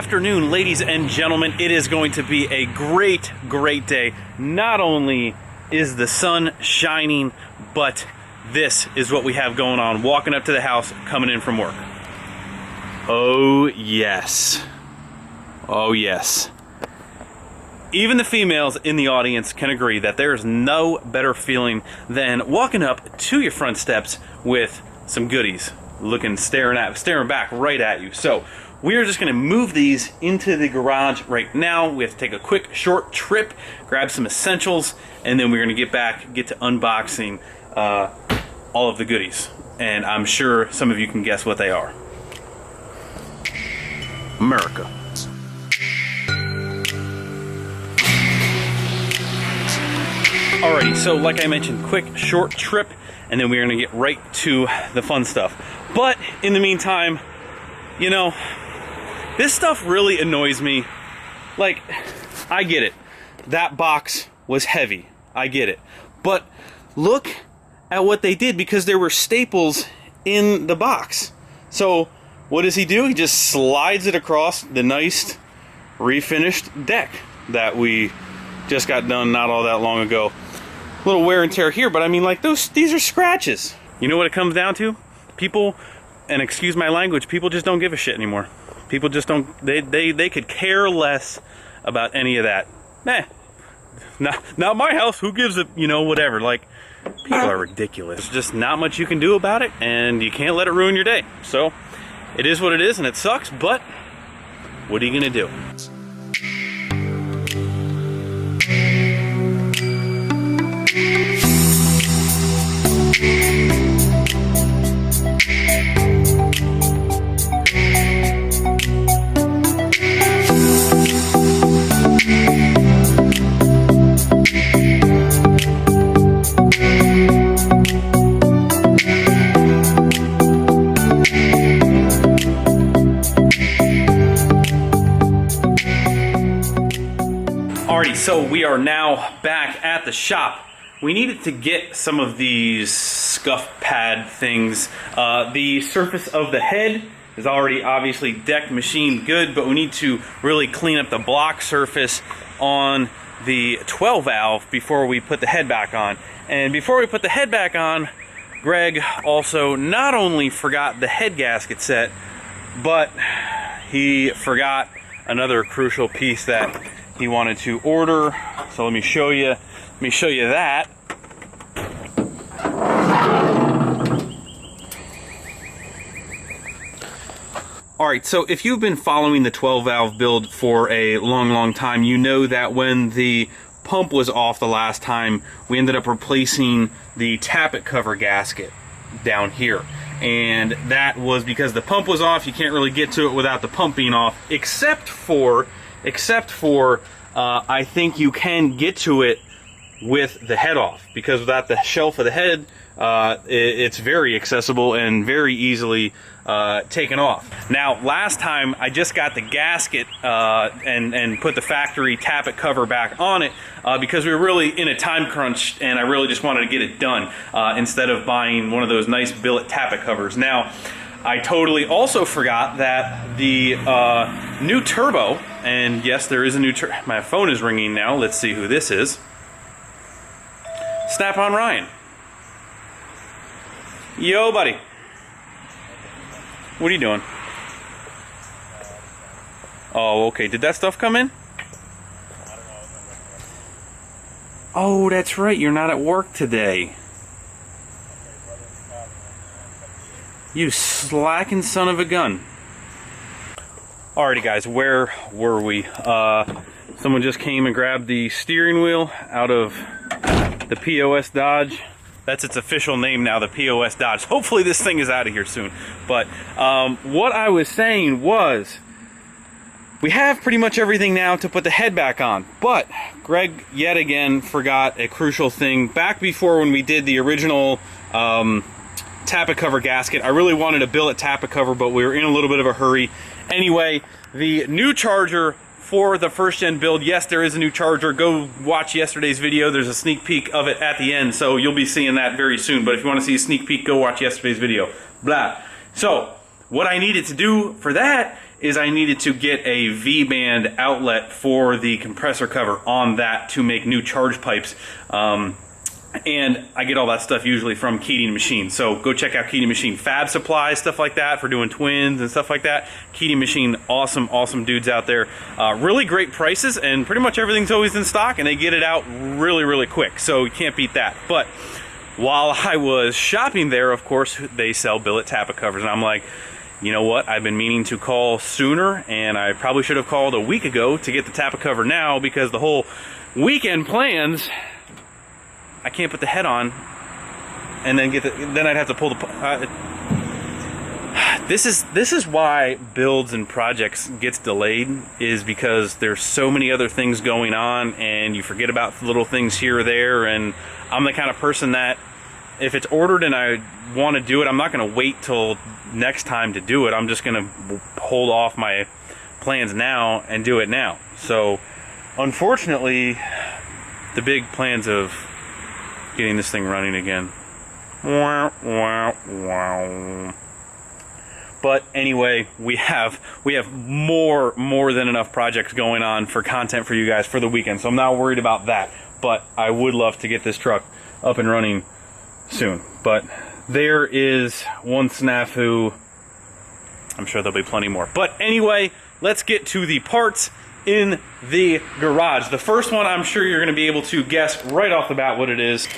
afternoon, ladies and gentlemen. It is going to be a great day. Not only is the sun shining, but this is what we have going on. Walking up to the house, coming in from work. Oh yes. Oh yes. Even the females in the audience can agree that there is no better feeling than walking up to your front steps with some goodies, staring back right at you. So we are just going to move these into the garage right now. We have to take a quick short trip, grab some essentials, and then we're going to get to unboxing all of the goodies. And I'm sure some of you can guess what they are. America. Alrighty, so like I mentioned, quick short trip, and then we're going to get right to the fun stuff. But in the meantime, you know, this stuff really annoys me. Like, I get it. That box was heavy. I get it. But look at what they did, because there were staples in the box. So what does he do? He just slides it across the nice refinished deck that we just got done not all that long ago. A little wear and tear here, but I mean, like, these are scratches. You know what it comes down to? People, and excuse my language, people just don't give a shit anymore. People just don't, they could care less about any of that. Not my house, who gives a, you know, whatever. Like, people are ridiculous. There's just not much you can do about it, and you can't let it ruin your day. So, it is what it is, and it sucks, but what are you gonna do? Alrighty, so we are now back at the shop. We needed to get some of these scuff pad things. The surface of the head is already obviously decked, machined, good, but we need to really clean up the block surface on the 12 valve before we put the head back on. And before we put the head back on, Greg also not only forgot the head gasket set, but he forgot another crucial piece that he wanted to order. So let me show you that. Alright, so if you've been following the 12 valve build for a long time, you know that when the pump was off the last time, we ended up replacing the tappet cover gasket down here. And that was because the pump was off. You can't really get to it without the pump being off, except for I think you can get to it with the head off, because without the shelf of the head, it's very accessible and very easily taken off. Now, last time I just got the gasket and put the factory tappet cover back on it because we were really in a time crunch, and I really just wanted to get it done instead of buying one of those nice billet tappet covers. Now, I totally also forgot that the new turbo, and yes, there is a new turbo. My phone is ringing now. Let's see who this is. Snap-on Ryan. Yo, buddy. What are you doing? Oh, okay. Did that stuff come in? Oh, that's right. You're not at work today. You slacking son of a gun. Alrighty guys, where were we? Someone just came and grabbed the steering wheel out of the POS Dodge. That's its official name now, the POS Dodge. Hopefully this thing is out of here soon. But what I was saying was, we have pretty much everything now to put the head back on. But Greg yet again forgot a crucial thing. Back before when we did the original tappet cover gasket, I really wanted a billet tappet cover, but we were in a little bit of a hurry. Anyway, the new charger for the first gen build, yes, there is a new charger. Go watch yesterday's video. There's a sneak peek of it at the end, so you'll be seeing that very soon. But if you want to see a sneak peek, go watch yesterday's video. Blah. So what I needed to do for that is I needed to get a V-band outlet for the compressor cover on that to make new charge pipes. And I get all that stuff usually from Keating Machine. So go check out Keating Machine fab supplies, stuff like that for doing twins and stuff like that. Keating Machine, awesome dudes out there. Really great prices, and pretty much everything's always in stock, and they get it out really quick. So you can't beat that. But while I was shopping there, of course, they sell billet tappet covers, and I'm like, you know what? I've been meaning to call sooner, and I probably should have called a week ago to get the tappet cover now, because the whole weekend plans, I can't put the head on and then then I'd have to pull the this is why builds and projects gets delayed, is because there's so many other things going on and you forget about little things here or there. And I'm the kind of person that if it's ordered and I want to do it, I'm not going to wait till next time to do it. I'm just going to hold off my plans now and do it now. So unfortunately, the big plans of getting this thing running again. But anyway, we have more than enough projects going on for content for you guys for the weekend, so I'm not worried about that. But I would love to get this truck up and running soon. But there is one snafu. I'm sure there'll be plenty more. But anyway, let's get to the parts in the garage. The first one, I'm sure you're going to be able to guess right off the bat what it is.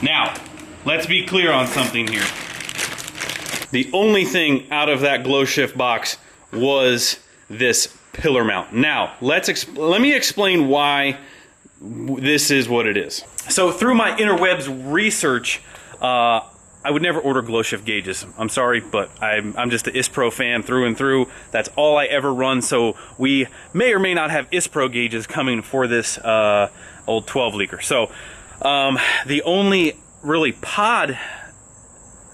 Now, let's be clear on something here. The only thing out of that glow shift box was this pillar mount. Now, let me explain why this is what it is. So through my interwebs research, I would never order glow shift gauges. I'm sorry, but I'm just an ISPRO fan through and through. That's all I ever run. So we may or may not have ISPRO gauges coming for this old 12 leaker. So the only really pod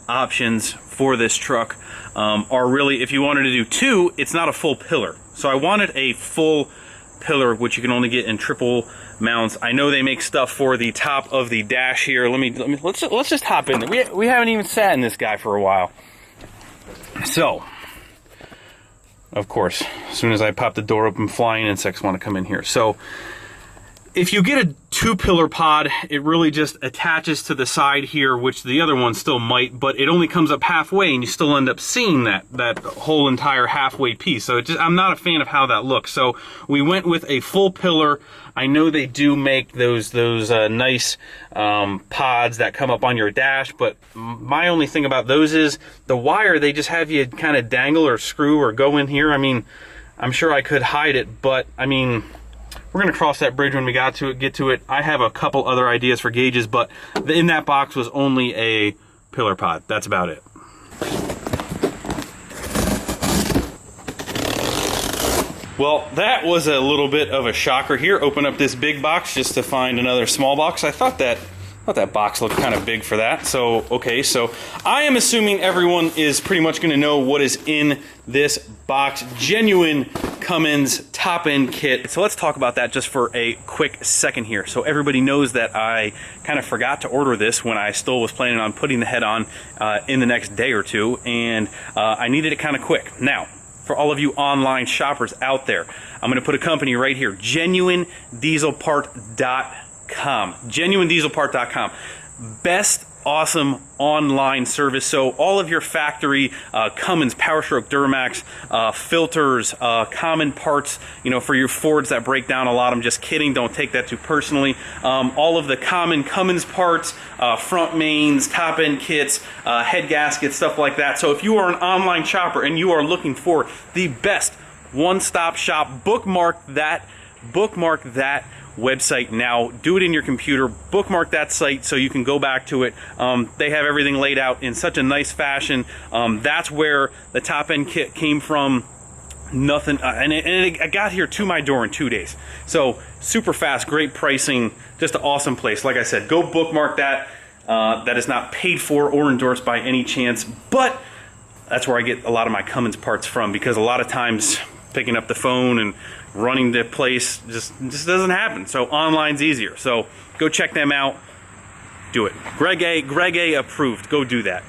options for this truck are really, if you wanted to do two, it's not a full pillar. So I wanted a full pillar, which you can only get in triple mounts. I know they make stuff for the top of the dash here. Let's just hop in there. We haven't even sat in this guy for a while. So, of course, as soon as I pop the door open, flying insects want to come in here. So, if you get a two-pillar pod, it really just attaches to the side here, which the other one still might, but it only comes up halfway, and you still end up seeing that whole entire halfway piece. So I'm not a fan of how that looks. So we went with a full pillar. I know they do make those nice pods that come up on your dash, but my only thing about those is the wire, they just have you kind of dangle or screw or go in here. I mean, I'm sure I could hide it, but I mean, we're going to cross that bridge when we get to it. I have a couple other ideas for gauges, but in that box was only a pillar pod. That's about it. Well, that was a little bit of a shocker here. Open up this big box just to find another small box. I thought that box looked kind of big for that. So, okay, so I am assuming everyone is pretty much going to know what is in this box. Genuine Cummins top-end kit. So let's talk about that just for a quick second here. So everybody knows that I kind of forgot to order this when I still was planning on putting the head on in the next day or two, and I needed it kind of quick. Now, for all of you online shoppers out there, I'm going to put a company right here, GenuineDieselPart.com. GenuineDieselPart.com. Best awesome online service. So all of your factory Cummins, PowerStroke, Duramax filters, common parts, you know, for your Fords that break down a lot. I'm just kidding. Don't take that too personally. All of the common Cummins parts, front mains, top end kits, head gaskets, stuff like that. So if you are an online shopper and you are looking for the best one-stop shop, bookmark that website now. Do it in your computer, bookmark that site so you can go back to it. They have everything laid out in such a nice fashion. That's where the top end kit came from. Nothing, and it got here to my door in 2 days. So super fast, great pricing, just an awesome place. Like I said, go bookmark that. That is not paid for or endorsed by any chance, but that's where I get a lot of my Cummins parts from, because a lot of times picking up the phone and running the place just doesn't happen. So online's easier. So go check them out. Do it. Greg A approved. Go do that.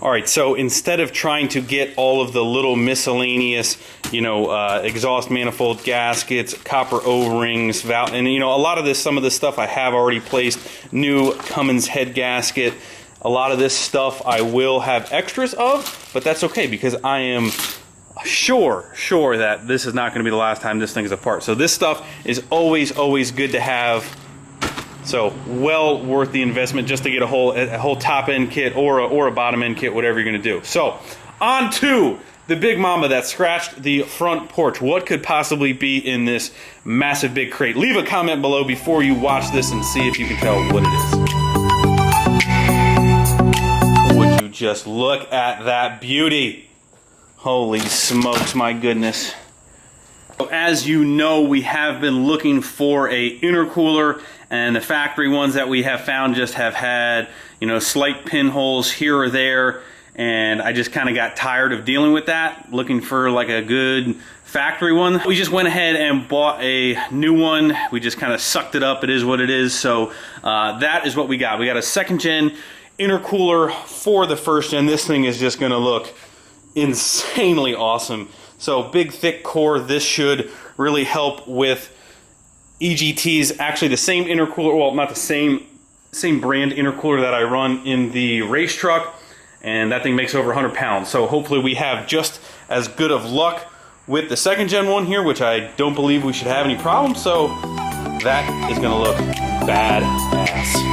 Alright, so instead of trying to get all of the little miscellaneous, exhaust manifold gaskets, copper O-rings, and a lot of this, some of this stuff I have already placed, new Cummins head gasket. A lot of this stuff I will have extras of, but that's okay because I am sure that this is not going to be the last time this thing is apart. So this stuff is always good to have. So well worth the investment just to get a whole top end kit or a bottom end kit, whatever you're going to do. So on to the big mama that scratched the front porch. What could possibly be in this massive big crate? Leave a comment below before you watch this and see if you can tell what it is. Would you just look at that beauty? Holy smokes, my goodness. As you know, we have been looking for a intercooler, and the factory ones that we have found just have had, slight pinholes here or there, and I just kind of got tired of dealing with that, looking for like a good factory one. We just went ahead and bought a new one. We just kind of sucked it up. It is what it is. So that is what we got. We got a 2nd gen intercooler for the 1st gen. This thing is just going to look insanely awesome. So big thick core. This should really help with EGT's, actually the same intercooler, well, not the same brand intercooler that I run in the race truck, and that thing makes over 100 pounds. So hopefully we have just as good of luck with the 2nd gen one here, which I don't believe we should have any problems. So that is gonna look badass.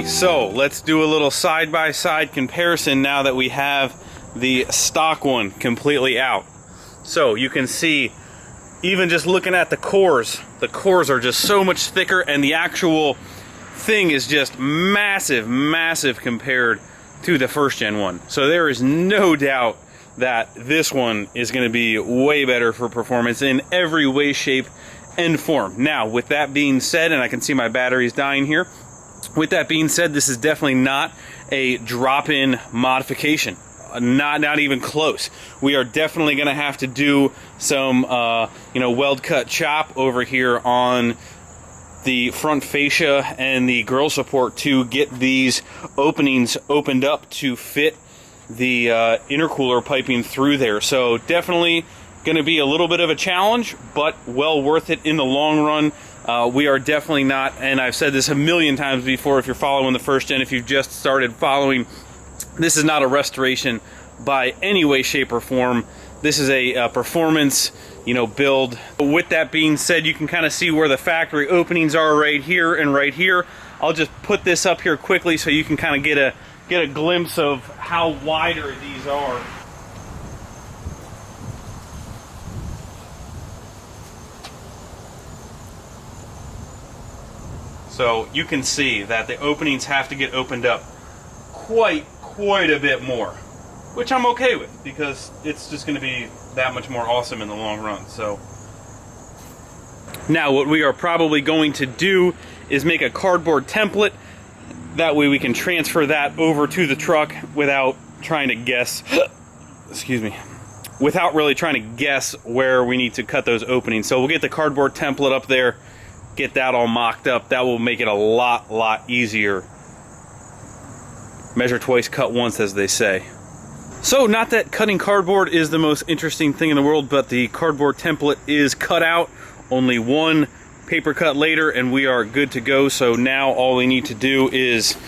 So let's do a little side-by-side comparison now that we have the stock one completely out. So you can see, even just looking at the cores are just so much thicker, and the actual thing is just massive compared to the 1st gen one. So there is no doubt that this one is going to be way better for performance in every way, shape, and form. Now, with that being said, and I can see my batteries dying here, with that being said, this is definitely not a drop-in modification. Not even close. We are definitely going to have to do some, weld cut chop over here on the front fascia and the grill support to get these openings opened up to fit the intercooler piping through there. So definitely going to be a little bit of a challenge, but well worth it in the long run. We are definitely not, and I've said this a million times before, if you're following the 1st gen, if you've just started following, this is not a restoration by any way, shape, or form. This is a performance, build. With that being said, you can kind of see where the factory openings are right here and right here. I'll just put this up here quickly so you can kind of get a glimpse of how wider these are. So you can see that the openings have to get opened up quite a bit more, which I'm okay with because it's just going to be that much more awesome in the long run. So now what we are probably going to do is make a cardboard template. That way we can transfer that over to the truck without trying to guess, excuse me, without really trying to guess where we need to cut those openings. So we'll get the cardboard template up there, get that all mocked up. That will make it a lot easier. Measure twice, cut once, as they say. So, not that cutting cardboard is the most interesting thing in the world, but the cardboard template is cut out. Only one paper cut later and we are good to go. So now all we need to do is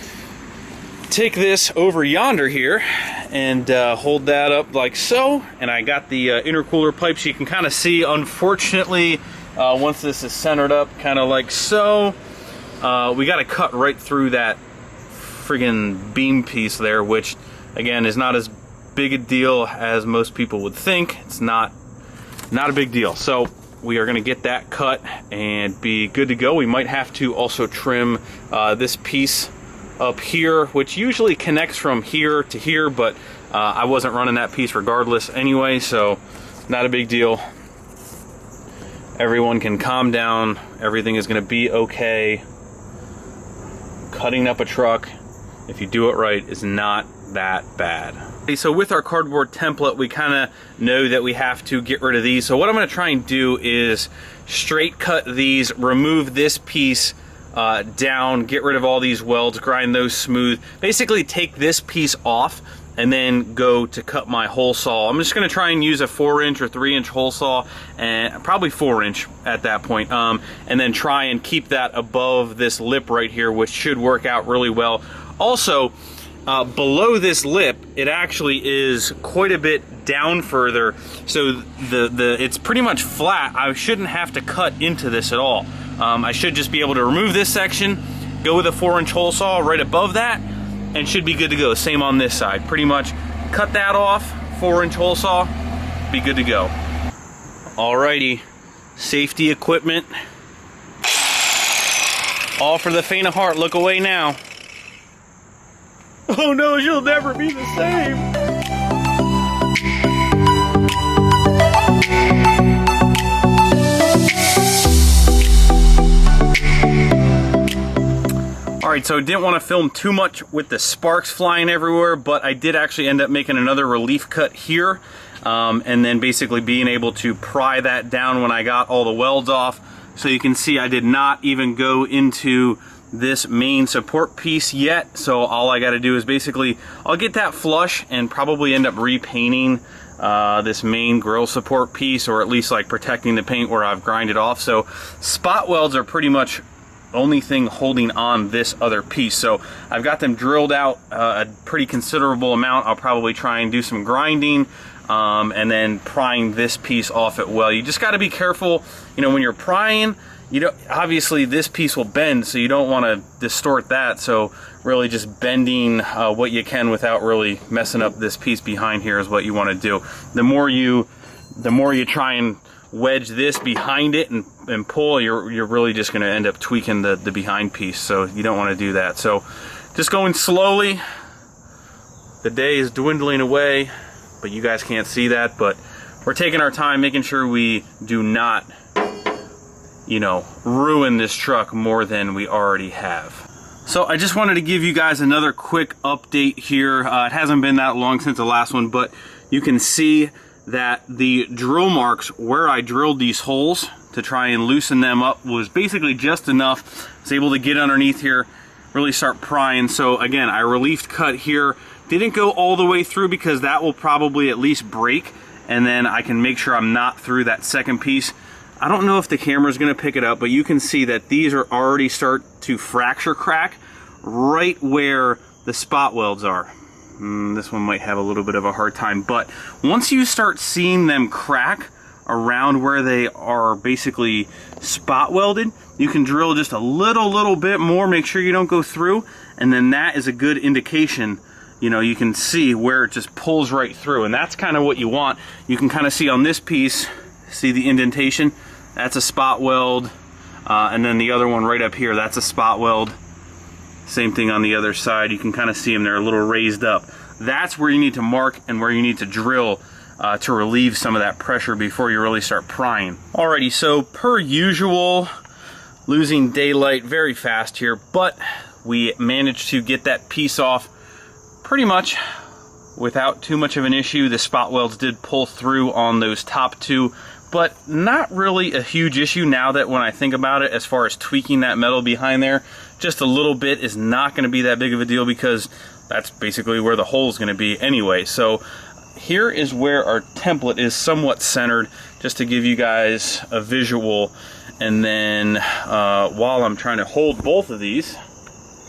take this over yonder here and hold that up like so. And I got the intercooler pipes. You can kind of see, unfortunately, once this is centered up, kind of like so, we got to cut right through that friggin' beam piece there, which again, is not as big a deal as most people would think. It's not a big deal. So we are going to get that cut and be good to go. We might have to also trim this piece up here, which usually connects from here to here, but I wasn't running that piece regardless anyway, so not a big deal. Everyone can calm down. Everything is going to be okay. Cutting up a truck, if you do it right, is not that bad. Okay, so with our cardboard template, we kind of know that we have to get rid of these. So what I'm going to try and do is straight cut these, remove this piece down, get rid of all these welds, grind those smooth, basically take this piece off, and then go to cut my hole saw. I'm just going to try and use a 4-inch or 3-inch hole saw, and probably 4-inch at that point, and then try and keep that above this lip right here, which should work out really well. Also, below this lip, it actually is quite a bit down further, so it's pretty much flat. I shouldn't have to cut into this at all. I should just be able to remove this section, go with a 4-inch hole saw right above that, and should be good to go. Same on this side. Pretty much cut that off, 4-inch hole saw, be good to go. Alrighty, safety equipment. All for the faint of heart. Look away now. Oh no, she'll never be the same. Alright, so I didn't want to film too much with the sparks flying everywhere, but I did actually end up making another relief cut here, and then basically being able to pry that down when I got all the welds off. So you can see I did not even go into this main support piece yet, so all I got to do is basically, I'll get that flush and probably end up repainting this main grill support piece, or at least like protecting the paint where I've grinded off. So spot welds are pretty much only thing holding on this other piece. So I've got them drilled out a pretty considerable amount. I'll probably try and do some grinding and then prying this piece off it well. You just got to be careful, you know, when you're prying. You know, obviously this piece will bend, so you don't want to distort that. So really just bending what you can without really messing up this piece behind here is what you want to do. The more you try and wedge this behind it and pull, you're really just going to end up tweaking the behind piece, so you don't want to do that. So just going slowly. The day is dwindling away, but you guys can't see that, but we're taking our time, making sure we do not, you know, ruin this truck more than we already have. So I just wanted to give you guys another quick update here. It hasn't been that long since the last one, but you can see that the drill marks where I drilled these holes to try and loosen them up was basically just enough. I was able to get underneath here, really start prying. So again, I relief cut here. Didn't go all the way through because that will probably at least break, and then I can make sure I'm not through that second piece. I don't know if the camera's gonna pick it up, but you can see that these are already start to fracture crack right where the spot welds are. This one might have a little bit of a hard time, but once you start seeing them crack around where they are basically spot welded, you can drill just a little bit more, make sure you don't go through, and then that is a good indication. You know, you can see where it just pulls right through, and that's kind of what you want. You can kind of see on this piece, see the indentation? That's a spot weld, and then the other one right up here, that's a spot weld. Same thing on the other side. You can kind of see them, they're a little raised up. That's where you need to mark and where you need to drill to relieve some of that pressure before you really start prying. Alrighty, so per usual, losing daylight very fast here, but we managed to get that piece off pretty much without too much of an issue. The spot welds did pull through on those top two, but not really a huge issue now that when I think about it, as far as tweaking that metal behind there, just a little bit is not going to be that big of a deal because that's basically where the hole is going to be anyway. So here is where our template is somewhat centered, just to give you guys a visual. And then while I'm trying to hold both of these,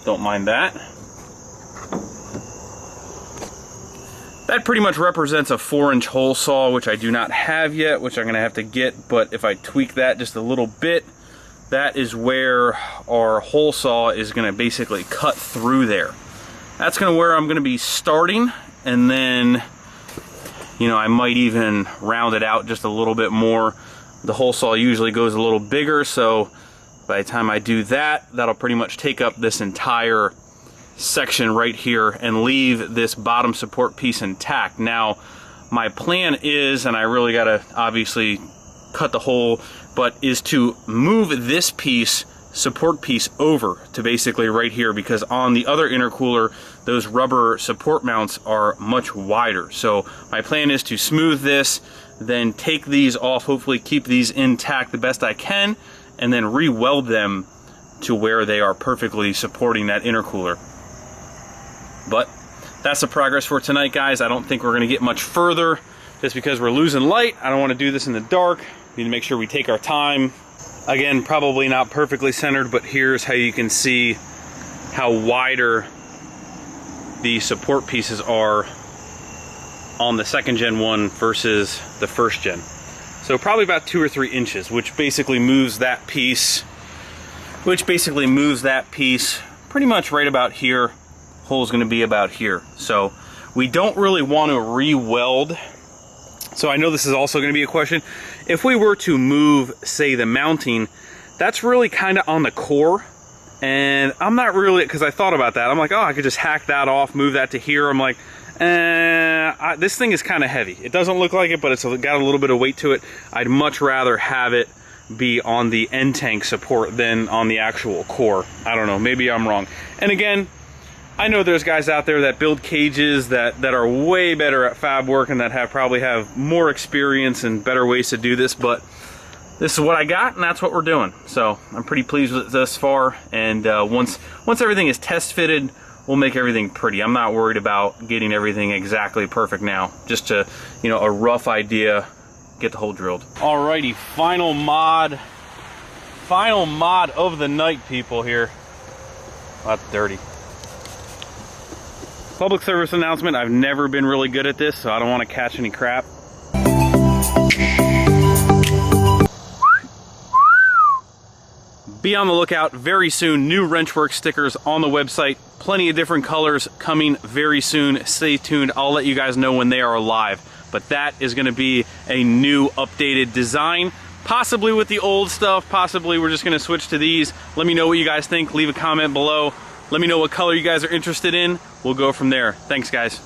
don't mind that. That pretty much represents a 4-inch hole saw, which I do not have yet, which I'm going to have to get. But if I tweak that just a little bit, that is where our hole saw is going to basically cut through there. That's going to where I'm going to be starting, and then, you know, I might even round it out just a little bit more. The hole saw usually goes a little bigger, so by the time I do that, that'll pretty much take up this entire section right here and leave this bottom support piece intact. Now, my plan is, and I really gotta obviously cut the hole, but is to move this piece, support piece, over to basically right here, because on the other intercooler, those rubber support mounts are much wider. So my plan is to smooth this, then take these off, hopefully keep these intact the best I can, and then re-weld them to where they are perfectly supporting that intercooler. But that's the progress for tonight, guys. I don't think we're gonna get much further just because we're losing light. I don't wanna do this in the dark. We need to make sure we take our time. Again, probably not perfectly centered, but here's how you can see how wider the support pieces are on the second gen one versus the first gen. So probably about 2 or 3 inches, which basically moves that piece, pretty much right about here. Hole's gonna be about here. So we don't really want to re-weld. So I know this is also gonna be a question. If we were to move, say, the mounting, that's really kind of on the core. And I'm not really, because I thought about that. I'm like, oh, I could just hack that off, move that to here. I'm like, this thing is kind of heavy. It doesn't look like it, but it's got a little bit of weight to it. I'd much rather have it be on the end tank support than on the actual core. I don't know, maybe I'm wrong. And again, I know there's guys out there that build cages that are way better at fab work and that probably have more experience and better ways to do this, but this is what I got and that's what we're doing. So I'm pretty pleased with it thus far, and once everything is test fitted, we'll make everything pretty. I'm not worried about getting everything exactly perfect now, just to, you know, a rough idea, get the hole drilled. Alrighty, final mod of the night, people, here. Oh, that's dirty. Public service announcement, I've never been really good at this, so I don't want to catch any crap. Be on the lookout very soon. New Wrenchworks stickers on the website. Plenty of different colors coming very soon. Stay tuned. I'll let you guys know when they are live. But that is going to be a new updated design. Possibly with the old stuff. Possibly we're just going to switch to these. Let me know what you guys think. Leave a comment below. Let me know what color you guys are interested in. We'll go from there. Thanks, guys.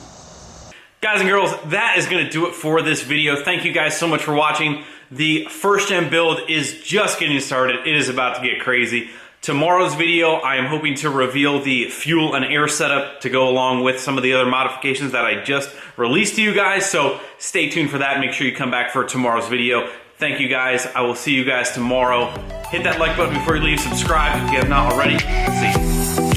Guys and girls, that is going to do it for this video. Thank you guys so much for watching. The first gen build is just getting started. It is about to get crazy. Tomorrow's video, I am hoping to reveal the fuel and air setup to go along with some of the other modifications that I just released to you guys. So stay tuned for that. Make sure you come back for tomorrow's video. Thank you guys. I will see you guys tomorrow. Hit that like button before you leave. Subscribe if you have not already. See you.